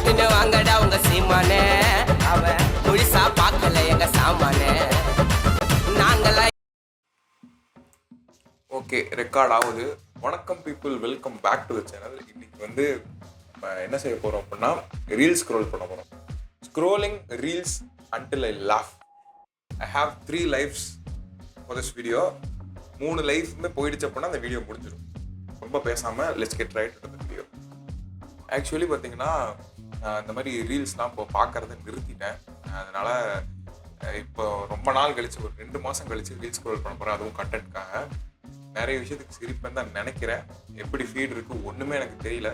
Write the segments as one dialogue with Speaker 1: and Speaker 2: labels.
Speaker 1: எடுத்துன்னு வாங்கடா உங்க சீமானே, அவன் முழுசா பார்க்கல எங்க சாமானே. நாங்களா
Speaker 2: ஓகே, ரெக்கார்ட் ஆகுது. வணக்கம் people, welcome back to the channel. இன்னைக்கு வந்து என்ன செய்ய போகிறோம் அப்படின்னா, ரீல்ஸ் ஸ்க்ரோல் பண்ண போகிறோம். Scrolling reels until I laugh. I have 3 lifes for this video. 3 லைஃப்மே போயிடுச்சு அப்படின்னா அந்த வீடியோ முடிஞ்சிடும். ரொம்ப பேசாமல் let's get right to the video. Actually பார்த்தீங்கன்னா, இந்த மாதிரி ரீல்ஸ்லாம் இப்போ பார்க்குறத நிறுத்திட்டேன். அதனால் இப்போ ரொம்ப நாள் கழிச்சு, ஒரு 2 மாதம் கழிச்சு ரீல்ஸ் ஸ்க்ரோல் பண்ண போகிறேன். அதுவும் கண்டென்ட்காக. நிறைய விஷயத்துக்கு சிரிப்பேன் தான் நினைக்கிறேன். எப்படி ஃபீட் இருக்கு ஒன்றுமே எனக்கு தெரியல.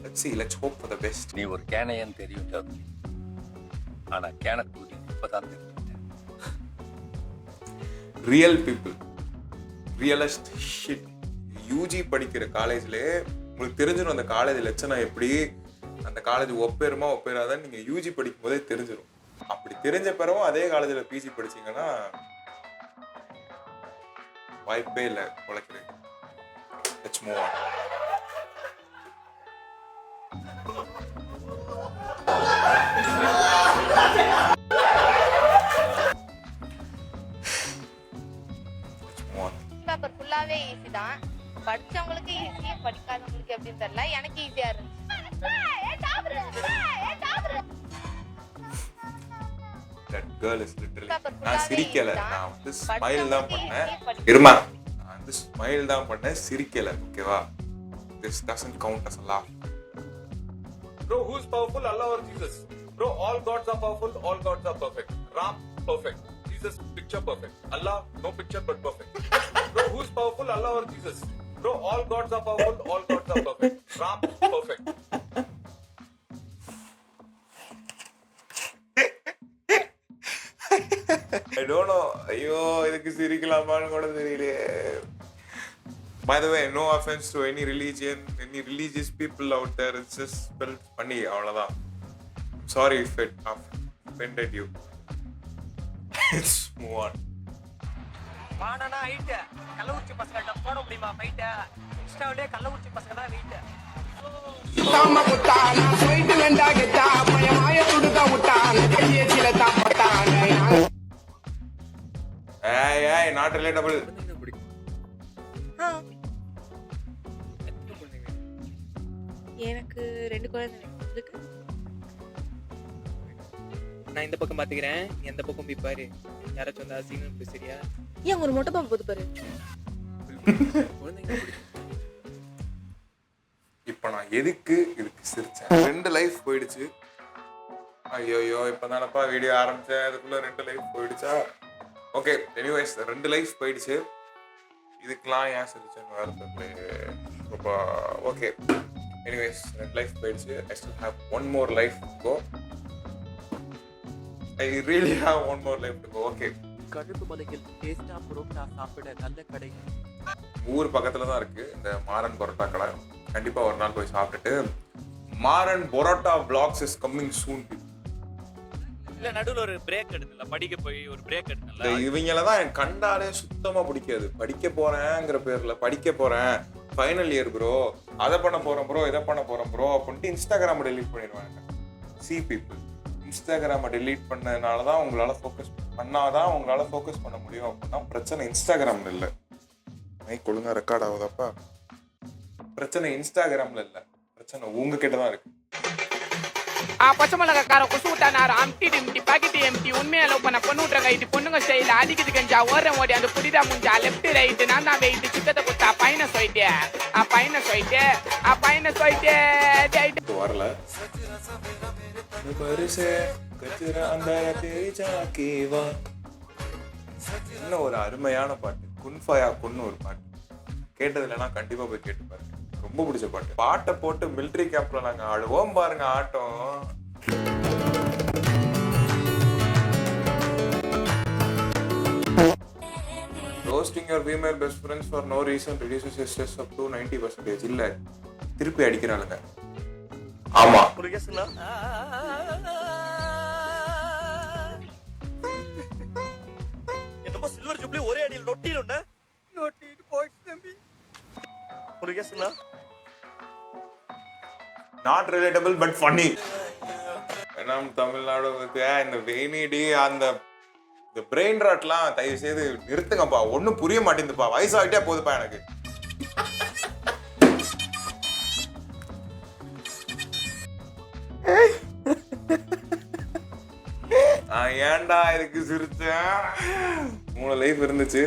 Speaker 2: Let's see, let's hope for the best.
Speaker 3: நீ ஒரு கேனையன் தெரியும், ஆனா கேனக்கூடி இப்பதான் தெரியும்.
Speaker 2: Real people, realist shit. UG படிக்கிற காலேஜ்லேயே உங்களுக்கு தெரிஞ்சிடும் அந்த காலேஜ் லட்சணம் எப்படி, அந்த காலேஜ் ஒப்பேருமா ஒப்பேராதான் நீங்கள் யூஜி படிக்கும் போதே தெரிஞ்சிடும். அப்படி தெரிஞ்ச பிறகும் அதே காலேஜில் பிஜி படிச்சிங்கன்னா வாய்ப்பே இல்லை உழைக்கிறது. Let's move on.
Speaker 4: பேப்பர் ஃபுல்லாவே ஈஸி தான். படிச்சவங்களுக்கு ஈஸி, படிக்காதவங்களுக்கு எப்படின்னு தெரியல. எனக்கு ஈஸியா இருந்துச்சு.
Speaker 2: That girl is literally, நான் சிரிக்கல, நான் வந்து ஸ்மைல் தான் பண்ணேன். இருமா, நான் வந்து ஸ்மைல் தான் பண்ணேன், சிரிக்கல. ஓகேவா? This doesn't count as a laugh.
Speaker 5: Bro, who's powerful, Allah or Jesus? Bro, all gods are powerful, all gods are perfect. Ram, perfect. Jesus, picture perfect. Allah, no picture but perfect. Bro, who's powerful, Allah or Jesus? Bro, all gods are powerful, all gods are perfect. Ram, perfect.
Speaker 2: I don't know. ஐயோ, இதுக்கு சிரிக்கலாமான்னு கூட தெரியலையே. By the way, no offense to any religion, any religious people out there. It's just spelled funny, அவ்வளவுதான். Sorry if it offended you. Let's move on.
Speaker 6: வாடனா ஹைட் கள்ளக்குறிச்சி பசங்கள்ட்ட போட முடியுமா ஃபைட்? இன்ஸ்டாவிலே கள்ளக்குறிச்சி பசங்க தான் வெயிட்.
Speaker 7: தாம புட்டானா போயிட்டு வெண்டா கெட்டா பயமாய துடுக்க விட்டான கையே சில தாப்பட்டான.
Speaker 2: ஏய் நாட் ரிலேட்டபிள்.
Speaker 4: எனக்கு 2 குழந்தை இருக்கு.
Speaker 6: நான் இந்த பக்கம் பாத்துக்கிறேன், நீ அந்த பக்கம் போய் பாரு. யாராச்சும் வந்தா சீன் பேசுறியா?
Speaker 4: ஏன் ஒரு மொட்டை பாம்பு போது பாரு.
Speaker 6: குழந்தைங்க
Speaker 2: இப்போ நான் எதுக்கு இதுக்கு சிரிச்சேன்? 2 லைஃப் போயிடுச்சு. ஐயோ, இப்போதானப்பா வீடியோ ஆரம்பிச்சேன், அதுக்குள்ள 2 லைஃப் போயிடுச்சா? ஓகே, எனிவேஸ் 2 லைஃப் போயிடுச்சு. இதுக்கெல்லாம் ஏன் சிரிச்சேன்னு வேறு தெரியல. ஓகே, எனிவேஸ் 2 லைஃப் போயிடுச்சு. I still have 1 more life to go. I really have 1 more life to go. Okay.
Speaker 6: கழுப்பு மலையில் டேஸ்டா புரோட்டா சாப்பிட நல்ல கடை.
Speaker 2: ஊர் பக்கத்துல தான் இருக்கு இந்த மாறன் பரோட்டா கடை. கண்டிப்பா ஒரு நாள் போய் சாப்பிட்டுட்டு, Maran parotta vlogs is coming soon.
Speaker 6: இல்ல நடுவுல ஒரு பிரேக் எடுத்துல படிக்க போய் ஒரு பிரேக் எடுத்தல.
Speaker 2: இவங்கள தான் எனக்கு கண்டாலே சுத்தமா பிடிக்காது. படிக்க போறேங்கிற பேர்ல படிக்க போறேன், ஃபைனல் இயர் ப்ரோ, அதை பண்ண போறேன் ப்ரோ, இதை பண்ண போறேன் ப்ரோ அப்படின்ட்டு இன்ஸ்டாகிராமை டெலீட் பண்ணிடுவாங்க. சி பீப்புள், இன்ஸ்டாகிராமை டெலீட் பண்ணதுனால தான் உங்களால் ஃபோக்கஸ் பண்ணாதான் உங்களால் ஃபோக்கஸ் பண்ண முடியும் அப்படின்னா பிரச்சனை இன்ஸ்டாகிராமில் இல்லை. மைக் ஒழுங்காக ரெக்கார்ட் ஆகுதாப்பா? பிரச்சனை இன்ஸ்டாகிராமில் இல்லை, பிரச்சனை உங்ககிட்ட தான் இருக்கு.
Speaker 8: பச்சை மிளகா காரம் கொசு விட்டானாரு அம்டி டிம்டி பாக்கெட் எம்டி உண்மையா லவ் பண்ண பொண்ணு விட்றாங்க. இது பொண்ணுங்க ஸ்டைல அடிக்குது கஞ்சா ஓடுற ஓடி அந்த புடிதா முஞ்சா லெஃப்ட் ரைட்டு நான் தான் வெயிட்டு சிக்கத்தை குத்தா பையனை சொல்லிட்டு வரல. இன்னும் ஒரு அருமையான பாட்டு, குன்ஃபயா குன்னு ஒரு பாட்டு. கேட்டது இல்லைன்னா கண்டிப்பா போய் கேட்டு பாருங்க, ரொம்ப பிடிச்ச பாட்டு. பாட்டை போட்டு மிலிட்டரி கேம்ப்ல நாங்க ஆடுவோம் பாருங்க ஆட்டம். Roasting your female best friends for no reason reduces your stress up to 90%. இல்ல, திருப்பி அடிக்கிறாளுங்க. ஆமா,
Speaker 6: என்னமோ சில்வர் ஜூப்ளி ஒரே அடியில் நொட்டிடும்னா நொட்டிட்டு போயிட்டு தம்பி. ஒரு கேஸ்ங்களா?
Speaker 2: Not relatable but funny. நம் தமிழ்நாடு இந்த வெயினிடி அந்த இந்த பிரெயின் ராட்லாம் தயவு செய்து நிறுத்துங்கப்பா. ஒன்றும் புரிய மாட்டேங்குதுப்பா. வயசாகிட்டே போகுதுப்பா எனக்கு. ஏன்டா இதுக்கு சிரிச்சேன்? 3 லைஃப் இருந்துச்சு,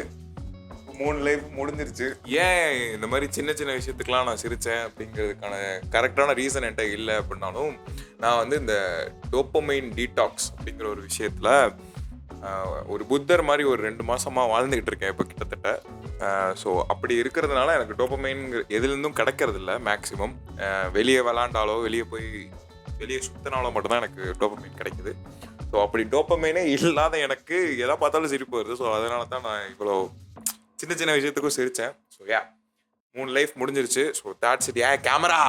Speaker 2: 3 லைஃப் முடிஞ்சிருச்சு. ஏன் இந்த மாதிரி சின்ன சின்ன விஷயத்துக்கெலாம் நான் சிரித்தேன் அப்படிங்கிறதுக்கான கரெக்டான ரீசன் என்கிட்ட இல்லை அப்படின்னாலும், நான் வந்து இந்த டோப்பமைன் டீடாக்ஸ் அப்படிங்கிற ஒரு விஷயத்தில் ஒரு புத்தர் மாதிரி ஒரு 2 மாதமாக வாழ்ந்துக்கிட்டு இருக்கேன் இப்போ கிட்டத்தட்ட. ஸோ அப்படி இருக்கிறதுனால எனக்கு டோப்பமைன் எதுலேருந்தும் கிடைக்கிறது இல்லை. மேக்ஸிமம் வெளியே விளாண்டாலோ வெளியே சுற்றினாலோ மட்டும்தான் எனக்கு டோப்பமைன் கிடைக்குது. ஸோ அப்படி டோப்பமைனே இல்லாத எனக்கு எதை பார்த்தாலும் சிரிப்பு வருது. ஸோ அதனால தான் நான் இவ்வளோ சின்ன சின்ன விஷயத்துக்கும் சிரித்தேன். ஸோ 3 லைஃப் முடிஞ்சிருச்சு. So that's it. Camera.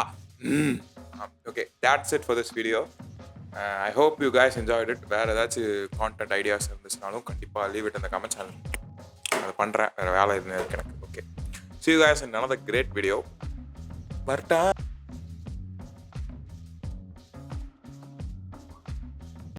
Speaker 2: Okay, that's it for this video. I hope you guys enjoyed it. வேறு ஏதாச்சும் கான்டென்ட் ஐடியாஸ் இருந்துச்சுனாலும் கண்டிப்பாக லீவ் இட் இந்த கமெண்ட் சேனல். அதை பண்ணுறேன். வேறு வேலை எதுவும் இருக்கு எனக்கு. Okay, see you guys in another great video. வரட்டா.